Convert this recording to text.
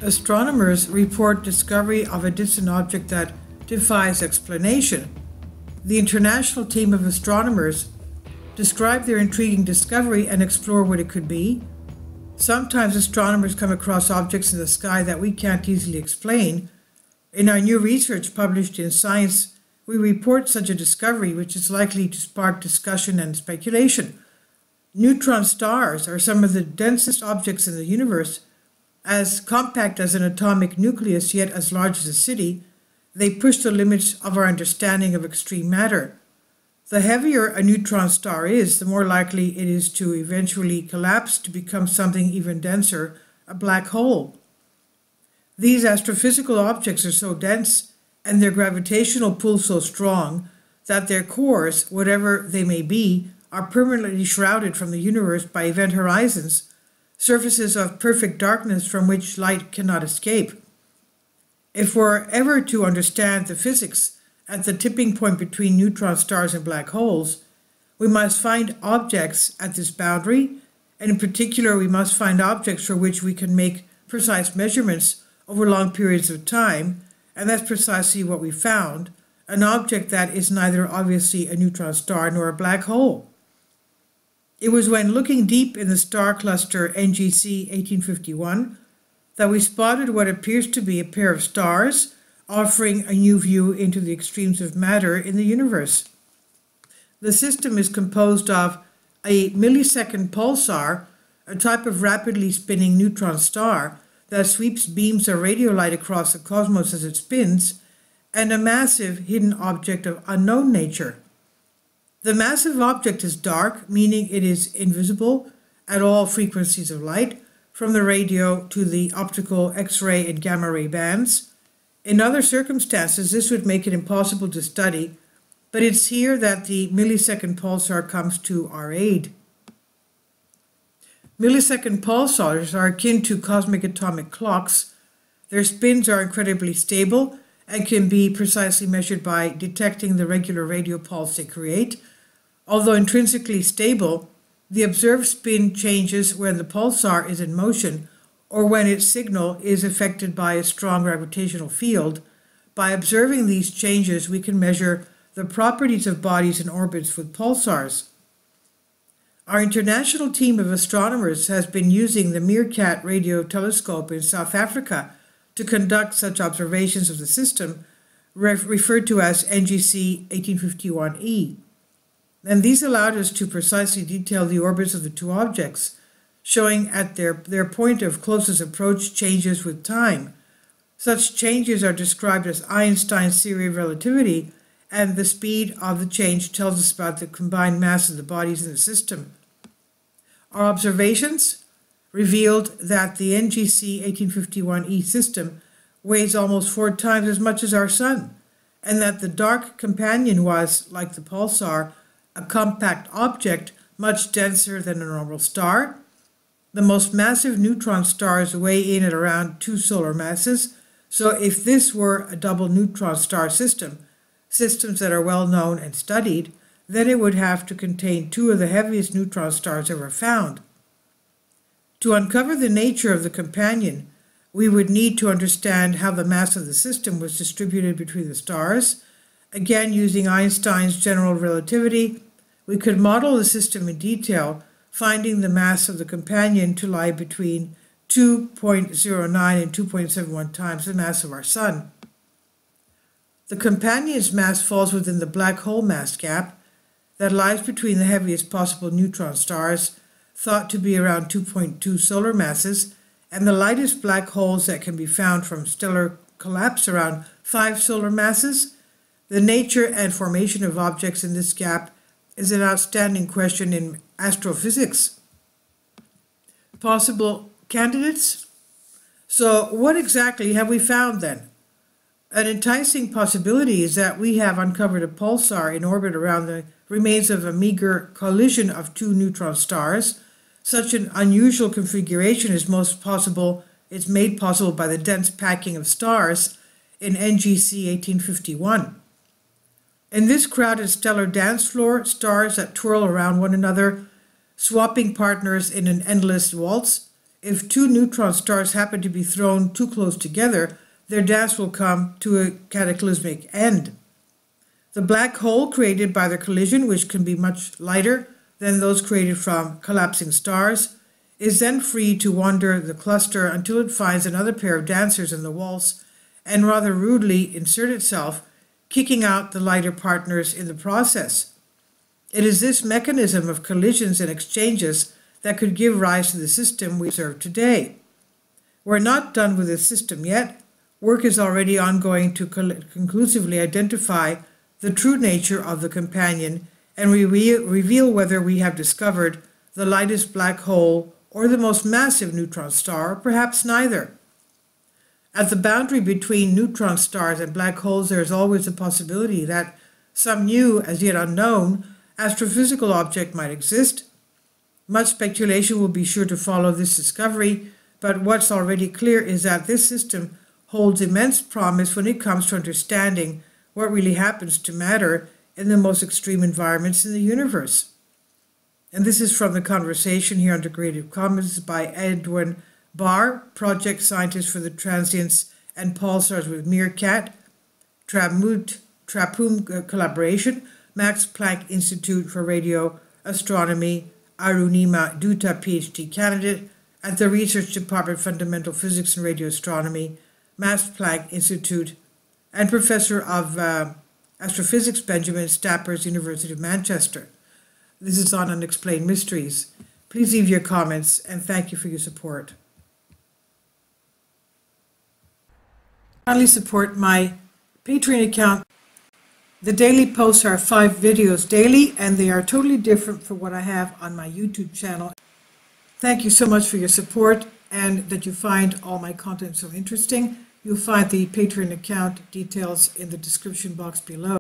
Astronomers report discovery of a distant object that defies explanation. The international team of astronomers describe their intriguing discovery and explore what it could be. Sometimes astronomers come across objects in the sky that we can't easily explain. In our new research published in Science, we report such a discovery which is likely to spark discussion and speculation. Neutron stars are some of the densest objects in the universe. As compact as an atomic nucleus, yet as large as a city, they push the limits of our understanding of extreme matter. The heavier a neutron star is, the more likely it is to eventually collapse to become something even denser, a black hole. These astrophysical objects are so dense and their gravitational pull so strong that their cores, whatever they may be, are permanently shrouded from the universe by event horizons, surfaces of perfect darkness from which light cannot escape. If we're ever to understand the physics at the tipping point between neutron stars and black holes, we must find objects at this boundary, and in particular we must find objects for which we can make precise measurements over long periods of time, and that's precisely what we found, an object that is neither obviously a neutron star nor a black hole. It was when looking deep in the star cluster NGC 1851 that we spotted what appears to be a pair of stars, offering a new view into the extremes of matter in the universe. The system is composed of a millisecond pulsar, a type of rapidly spinning neutron star that sweeps beams of radio light across the cosmos as it spins, and a massive hidden object of unknown nature. The massive object is dark, meaning it is invisible at all frequencies of light, from the radio to the optical X-ray and gamma-ray bands. In other circumstances, this would make it impossible to study, but it's here that the millisecond pulsar comes to our aid. Millisecond pulsars are akin to cosmic atomic clocks. Their spins are incredibly stable and can be precisely measured by detecting the regular radio pulse they create. Although intrinsically stable, the observed spin changes when the pulsar is in motion or when its signal is affected by a strong gravitational field. By observing these changes, we can measure the properties of bodies in orbits with pulsars. Our international team of astronomers has been using the Meerkat radio telescope in South Africa to conduct such observations of the system, referred to as NGC 1851E. And these allowed us to precisely detail the orbits of the two objects, showing at their point of closest approach changes with time. Such changes are described as Einstein's theory of relativity, and the speed of the change tells us about the combined mass of the bodies in the system. Our observations revealed that the NGC 1851E system weighs almost 4 times as much as our Sun, and that the dark companion was, like the pulsar, a compact object much denser than a normal star. The most massive neutron stars weigh in at around 2 solar masses, so if this were a double neutron star system, systems that are well known and studied, then it would have to contain 2 of the heaviest neutron stars ever found. To uncover the nature of the companion, we would need to understand how the mass of the system was distributed between the stars. Again, using Einstein's general relativity, we could model the system in detail, finding the mass of the companion to lie between 2.09 and 2.71 times the mass of our Sun. The companion's mass falls within the black hole mass gap that lies between the heaviest possible neutron stars, thought to be around 2.2 solar masses, and the lightest black holes that can be found from stellar collapse around 5 solar masses. The nature and formation of objects in this gap is an outstanding question in astrophysics. Possible candidates? So what exactly have we found then? An enticing possibility is that we have uncovered a pulsar in orbit around the remains of a meager collision of 2 neutron stars. Such an unusual configuration is it's made possible by the dense packing of stars in NGC 1851. In this crowded stellar dance floor, stars that twirl around one another, swapping partners in an endless waltz, if two neutron stars happen to be thrown too close together, their dance will come to a cataclysmic end. The black hole created by their collision, which can be much lighter than those created from collapsing stars, is then free to wander the cluster until it finds another pair of dancers in the waltz and rather rudely insert itself, kicking out the lighter partners in the process. It is this mechanism of collisions and exchanges that could give rise to the system we observe today. We're not done with this system yet. Work is already ongoing to conclusively identify the true nature of the companion and reveal whether we have discovered the lightest black hole or the most massive neutron star, or perhaps neither. At the boundary between neutron stars and black holes, there is always the possibility that some new, as yet unknown, astrophysical object might exist. Much speculation will be sure to follow this discovery, but what's already clear is that this system holds immense promise when it comes to understanding what really happens to matter in the most extreme environments in the universe. And this is from the conversation here under Creative Commons by Edwin Barr, project scientist for the transients and pulsars with Meerkat, Trapum collaboration, Max Planck Institute for Radio Astronomy, Arunima Dutta, PhD candidate at the Research Department Fundamental Physics and Radio Astronomy, Max Planck Institute, and Professor of Astrophysics, Benjamin Stappers, University of Manchester. This is on Unexplained Mysteries. Please leave your comments, and thank you for your support. Kindly support my Patreon account. The daily posts are 5 videos daily, and they are totally different from what I have on my YouTube channel. Thank you so much for your support and that you find all my content so interesting. You'll find the Patreon account details in the description box below.